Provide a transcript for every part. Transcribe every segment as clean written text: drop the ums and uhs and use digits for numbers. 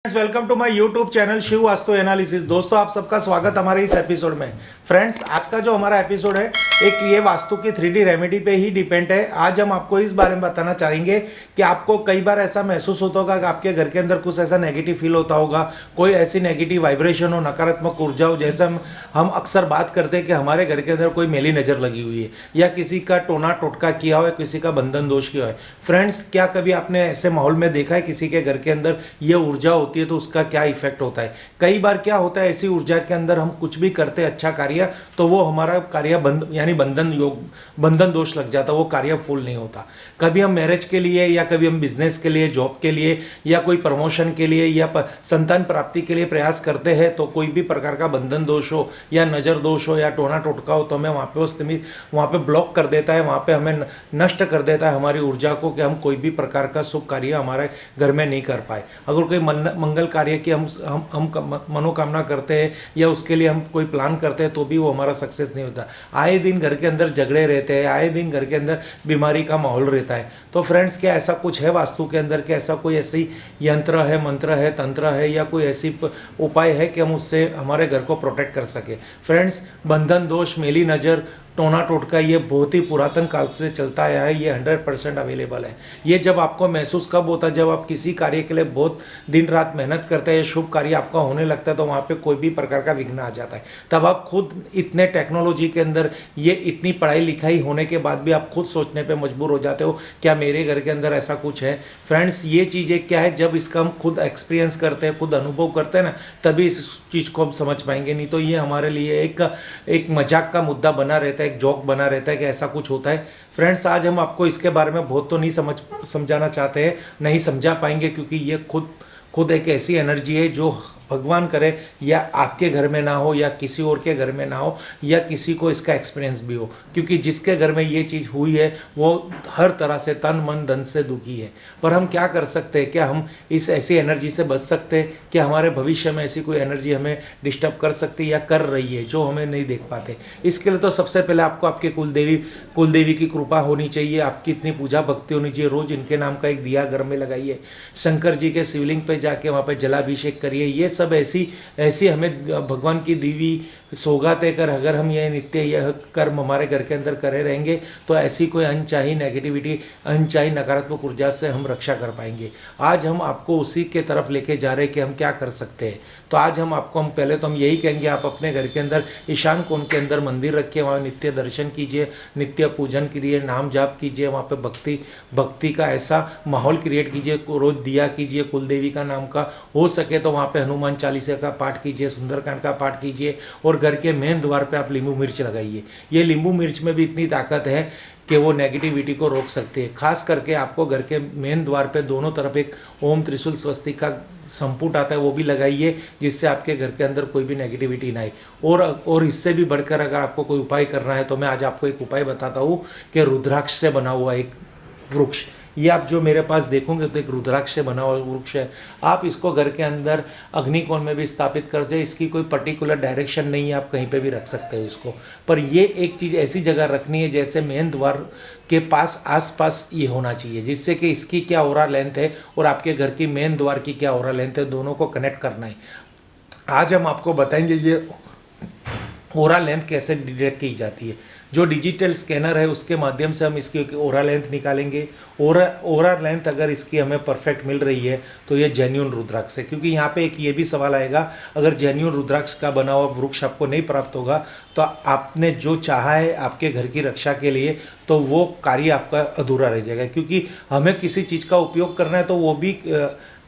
Welcome to my YouTube channel Shiv Vastu analysis. दोस्तों, आप सबका स्वागत हमारे इस एपिसोड में। फ्रेंड्स, आज का जो हमारा एपिसोड है एक ये वास्तु की 3D रेमेडी पे ही डिपेंड है। आज हम आपको इस बारे में बताना चाहेंगे कि आपको कई बार ऐसा महसूस होता होगा कि आपके घर के अंदर कुछ ऐसा नेगेटिव फील होता होगा, कोई ऐसी नेगेटिव वाइब्रेशन हो, नकारात्मक ऊर्जा हो। जैसे हम अक्सर बात करते हैं कि हमारे घर के अंदर कोई मेली नज़र लगी हुई है या किसी का टोना टोटका किया हुआ है, किसी का बंधन दोष किया है। फ्रेंड्स, क्या कभी आपने ऐसे माहौल में देखा है किसी के घर के अंदर ये ऊर्जा होती है तो उसका क्या इफेक्ट होता है? कई बार क्या होता है, ऐसी ऊर्जा के अंदर हम कुछ भी करते हैं अच्छा कार्य, तो वो हमारा कार्य बंधन दोष लग जाता है, वो कार्य फुल नहीं होता। कभी हम मैरिज के लिए या कभी हम बिजनेस के लिए, जॉब के लिए या कोई प्रमोशन के लिए या संतान प्राप्ति के लिए प्रयास करते हैं, तो कोई भी प्रकार का बंधन दोष हो या नज़र दोष हो या टोना टोटका हो तो हमें वहाँ पे ब्लॉक कर देता है, वहाँ पे हमें नष्ट कर देता है हमारी ऊर्जा को, कि हम कोई भी प्रकार का शुभ कार्य हमारे घर में नहीं कर पाए। अगर कोई मंगल कार्य की हम मनोकामना करते हैं या उसके लिए हम कोई प्लान करते हैं तो भी वो हमारा सक्सेस नहीं होता। आए दिन घर के अंदर झगड़े रहते हैं, आए दिन घर के अंदर बीमारी का माहौल रहता है। तो फ्रेंड्स, क्या ऐसा कुछ है वास्तु के अंदर? क्या ऐसा कोई ऐसी यंत्र है, मंत्र है, तंत्र है या कोई ऐसी उपाय है कि हम उससे हमारे घर को प्रोटेक्ट कर सके? फ्रेंड्स, बंधन दोष, मेली नज़र, टोना टोटका, ये बहुत ही पुरातन काल से चलता आया है। ये 100% अवेलेबल है। ये जब आपको महसूस कब होता है? जब आप किसी कार्य के लिए बहुत दिन रात मेहनत करते हैं, शुभ कार्य आपका होने लगता है, तो वहाँ पे कोई भी प्रकार का विघ्न आ जाता है। तब आप खुद इतने टेक्नोलॉजी के अंदर, ये इतनी पढ़ाई लिखाई होने के बाद भी आप खुद सोचने पर मजबूर हो जाते हो, क्या मेरे घर के अंदर ऐसा कुछ है? फ्रेंड्स, ये चीज़ें क्या है, जब इसका हम खुद एक्सपीरियंस करते हैं, खुद अनुभव करते हैं ना, तभी इस चीज़ को हम समझ पाएंगे। नहीं तो ये हमारे लिए एक मजाक का मुद्दा बना रहता है, एक जोक बना रहता है कि ऐसा कुछ होता है। फ्रेंड्स, आज हम आपको इसके बारे में बहुत तो नहीं समझाना चाहते हैं, नहीं समझा पाएंगे, क्योंकि ये खुद एक ऐसी एनर्जी है जो भगवान करे या आपके घर में ना हो या किसी और के घर में ना हो या किसी को इसका एक्सपीरियंस भी हो, क्योंकि जिसके घर में ये चीज़ हुई है वो हर तरह से तन मन धन से दुखी है। पर हम क्या कर सकते हैं? क्या हम इस ऐसी एनर्जी से बच सकते हैं? क्या हमारे भविष्य में ऐसी कोई एनर्जी हमें डिस्टर्ब कर सकती है या कर रही है जो हमें नहीं देख पाते? इसके लिए तो सबसे पहले आपको आपके कुलदेवी की कृपा होनी चाहिए, आपकी इतनी पूजा भक्ति होनी चाहिए। रोज इनके नाम का एक दिया घर में लगाइए, शंकर जी के शिवलिंग पे जाके वहाँ पे जलाभिषेक करिए। ये सब ऐसी हमें भगवान की दीवी सौगातें कर, अगर हम ये नित्य यह कर्म हमारे घर के अंदर करे रहेंगे तो ऐसी कोई अनचाही नेगेटिविटी, अनचाही नकारात्मक ऊर्जा से हम रक्षा कर पाएंगे। आज हम आपको उसी के तरफ लेके जा रहे हैं कि हम क्या कर सकते हैं। तो आज हम पहले तो हम यही कहेंगे, आप अपने घर के अंदर ईशान कोण के अंदर मंदिर रखिए, वहाँ नित्य दर्शन कीजिए, नित्य पूजन कीजिए, नाम जाप कीजिए, वहाँ पे भक्ति का ऐसा माहौल क्रिएट कीजिए, रोज दिया कीजिए कुलदेवी का नाम का। हो सके तो वहाँ पे हनुमान चालीसा का पाठ कीजिए, सुंदरकांड का पाठ कीजिए, और घर के मेन द्वार पे आप नींबू मिर्च लगाइए। ये नींबू मिर्च में भी इतनी ताकत है कि वो नेगेटिविटी को रोक सकते हैं। खास करके आपको घर के मेन द्वार पे दोनों तरफ एक ओम त्रिशूल स्वस्तिक का संपुट आता है, वो भी लगाइए, जिससे आपके घर के अंदर कोई भी नेगेटिविटी ना आए। और इससे भी बढ़कर अगर आपको कोई उपाय करना है तो मैं आज आपको एक उपाय बताता हूँ कि रुद्राक्ष से बना हुआ एक वृक्ष, ये आप जो मेरे पास देखोगे तो एक रुद्राक्ष से बना हुआ वृक्ष है। आप इसको घर के अंदर अग्निकोण में भी स्थापित कर दे। इसकी कोई पर्टिकुलर डायरेक्शन नहीं है, आप कहीं पे भी रख सकते हो इसको। पर ये एक चीज़ ऐसी जगह रखनी है जैसे मेन द्वार के पास आसपास ये होना चाहिए, जिससे कि इसकी क्या ओरा लेंथ है और आपके घर की मेन द्वार की क्या ओरा लेंथ है, दोनों को कनेक्ट करना है। आज हम आपको बताएंगे ये ओरा लेंथ कैसे डिटेक्ट की जाती है। जो डिजिटल स्कैनर है उसके माध्यम से हम इसकी ओरा लेंथ निकालेंगे। ओरा लेंथ अगर इसकी हमें परफेक्ट मिल रही है तो ये जेन्युइन रुद्राक्ष है। क्योंकि यहाँ पे एक ये भी सवाल आएगा, अगर जेन्युइन रुद्राक्ष का बना हुआ वृक्ष आपको नहीं प्राप्त होगा तो आपने जो चाहा है आपके घर की रक्षा के लिए, तो वो कार्य आपका अधूरा रह जाएगा। क्योंकि हमें किसी चीज़ का उपयोग करना है तो वो भी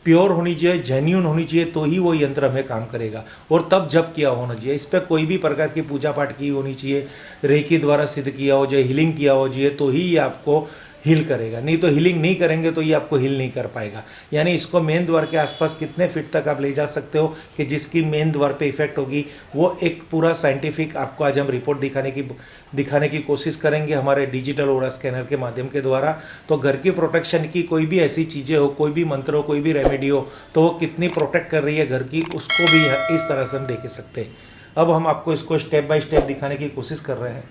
प्योर होनी चाहिए, जेन्यून होनी चाहिए, तो ही वो यंत्र हमें काम करेगा, और तब जब किया होना चाहिए। इस पर कोई भी प्रकार की पूजा पाठ की होनी चाहिए, रेकी द्वारा सिद्ध किया हो जाए, हीलिंग किया हो जाए, तो ही ये आपको हील करेगा। नहीं तो हीलिंग नहीं करेंगे तो ये आपको हील नहीं कर पाएगा। यानी इसको मेन द्वार के आसपास कितने फीट तक आप ले जा सकते हो कि जिसकी मेन द्वार पे इफेक्ट होगी, वो एक पूरा साइंटिफिक आपको आज हम रिपोर्ट दिखाने की कोशिश करेंगे हमारे डिजिटल ओरा स्कैनर के माध्यम के द्वारा। तो घर की प्रोटेक्शन की कोई भी ऐसी चीज़ें हो, कोई भी मंत्र हो, कोई भी रेमेडी हो, तो वो कितनी प्रोटेक्ट कर रही है घर की, उसको भी इस तरह से हम देख सकते हैं। अब हम आपको इसको स्टेप बाय स्टेप दिखाने की कोशिश कर रहे हैं।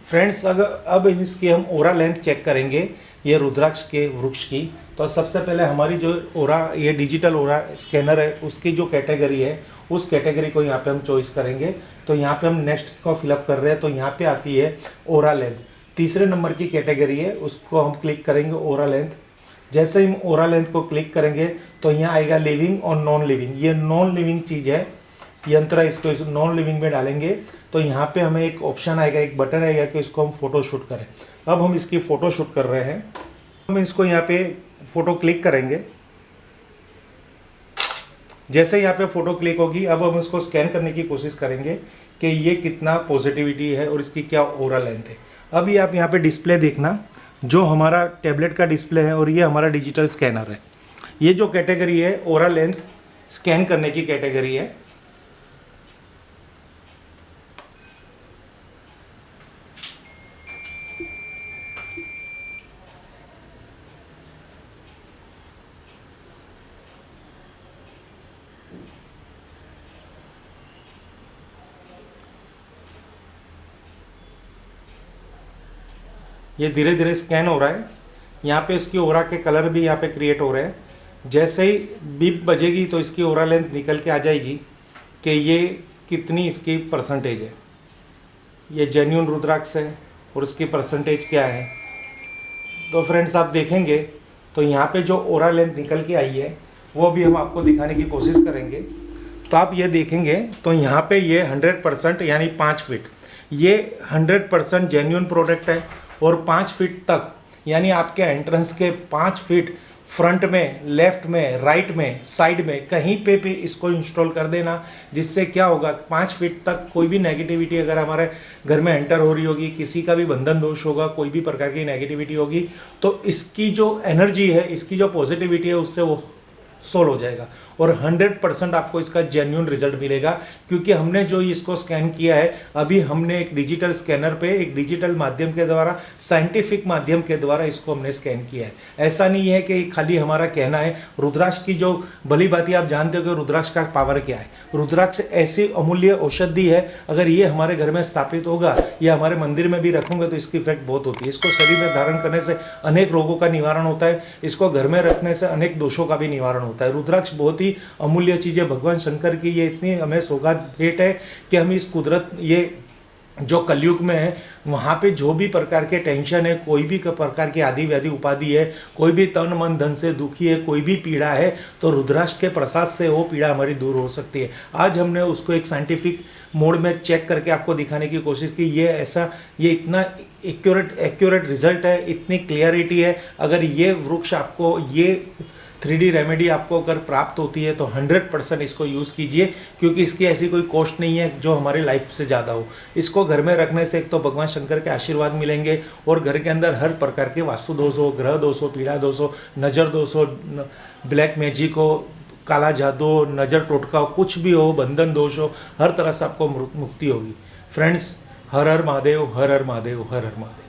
फ्रेंड्स, अब इसकी हम ओरा लेंथ चेक करेंगे ये रुद्राक्ष के वृक्ष की। तो सबसे पहले हमारी जो ओरा, ये डिजिटल ओरा स्कैनर है, उसकी जो कैटेगरी है उस कैटेगरी को यहाँ पे हम चॉइस करेंगे। तो यहाँ पे हम नेक्स्ट को फिलअप कर रहे हैं, तो यहाँ पे आती है ओरा लेंथ, तीसरे नंबर की कैटेगरी है, उसको हम क्लिक करेंगे ओरा लेंथ। जैसे ही हम ओरा लेंथ को क्लिक करेंगे तो यहाँ आएगा लिविंग और नॉन लिविंग। ये नॉन लिविंग चीज़ है, यंत्र है, इसको नॉन लिविंग में डालेंगे तो यहाँ पे हमें एक ऑप्शन आएगा, एक बटन आएगा कि इसको हम फोटो शूट करें। अब हम इसकी फ़ोटो शूट कर रहे हैं, हम इसको यहाँ पे फ़ोटो क्लिक करेंगे। जैसे यहाँ पे फ़ोटो क्लिक होगी, अब हम इसको स्कैन करने की कोशिश करेंगे कि ये कितना पॉजिटिविटी है और इसकी क्या ओरा लेंथ है। अभी आप यहाँ पे डिस्प्ले देखना, जो हमारा टैबलेट का डिस्प्ले है और ये हमारा डिजिटल स्कैनर है। ये जो कैटेगरी है ओरा लेंथ स्कैन करने की कैटेगरी है। ये धीरे धीरे स्कैन हो रहा है। यहाँ पे इसकी ओरा के कलर भी यहाँ पे क्रिएट हो रहे हैं। जैसे ही बीप बजेगी तो इसकी ओरा लेंथ निकल के आ जाएगी कि ये कितनी इसकी परसेंटेज है। ये जेन्युइन रुद्राक्ष है और उसकी परसेंटेज क्या है। तो फ्रेंड्स आप देखेंगे तो यहाँ पे जो ओरा लेंथ निकल के आई है वो भी हम आपको दिखाने की कोशिश करेंगे। तो आप ये देखेंगे तो यहाँ पे ये 100% यानी 5 फीट, ये 100% जेन्युइन प्रोडक्ट है। और 5 फीट तक यानी आपके एंट्रेंस के 5 फीट फ्रंट में, लेफ्ट में, राइट में, साइड में, कहीं पे भी इसको इंस्टॉल कर देना, जिससे क्या होगा 5 फीट तक कोई भी नेगेटिविटी अगर हमारे घर में एंटर हो रही होगी, किसी का भी बंधन दोष होगा, कोई भी प्रकार की नेगेटिविटी होगी, तो इसकी जो एनर्जी है, इसकी जो पॉजिटिविटी है, उससे वो सोल्व हो जाएगा। और 100% आपको इसका जेन्युइन रिजल्ट मिलेगा, क्योंकि हमने जो इसको स्कैन किया है, अभी हमने एक डिजिटल स्कैनर पे, एक डिजिटल माध्यम के द्वारा, साइंटिफिक माध्यम के द्वारा इसको हमने स्कैन किया है। ऐसा नहीं है कि खाली हमारा कहना है। रुद्राक्ष की जो भली बात आप जानते हो कि रुद्राक्ष का पावर क्या है। रुद्राक्ष ऐसी अमूल्य औषधि है, अगर ये हमारे घर में स्थापित होगा या हमारे मंदिर में भी रखोगे तो इसकी इफेक्ट बहुत होती है। इसको शरीर में धारण करने से अनेक रोगों का निवारण होता है, इसको घर में रखने से अनेक दोषों का भी निवारण होता है। रुद्राक्ष बहुत ही अमूल्य चीज है भगवान शंकर की। ये इतनी हमें सौगात भेंट है कि हम इस कुदरत, ये जो कलयुग में है, वहाँ पे जो भी प्रकार के टेंशन है, कोई भी प्रकार की आदि व्याधि उपाधि है, कोई भी तन मन धन से दुखी है, कोई भी पीड़ा है, तो रुद्राक्ष के प्रसाद से वो पीड़ा हमारी दूर हो सकती है। आज हमने उसको एक साइंटिफिक मोड में चेक करके आपको दिखाने की कोशिश की। ये ऐसा, ये इतना एक्यूरेट रिजल्ट है, इतनी क्लियरिटी है। अगर ये वृक्ष आपको, ये 3D रेमेडी आपको अगर प्राप्त होती है तो 100% इसको यूज़ कीजिए, क्योंकि इसकी ऐसी कोई कॉस्ट नहीं है जो हमारी लाइफ से ज़्यादा हो। इसको घर में रखने से एक तो भगवान शंकर के आशीर्वाद मिलेंगे, और घर के अंदर हर प्रकार के वास्तु दोष हो, ग्रह दोष हो, पीड़ा दोष हो, नज़र दोष हो, ब्लैक मैजिक हो, काला जादू, नज़र टोटका हो, कुछ भी हो, बंधन दोष हो, हर तरह से आपको मुक्ति होगी। फ्रेंड्स, हर हर महादेव, हर हर महादेव, हर हर महादेव।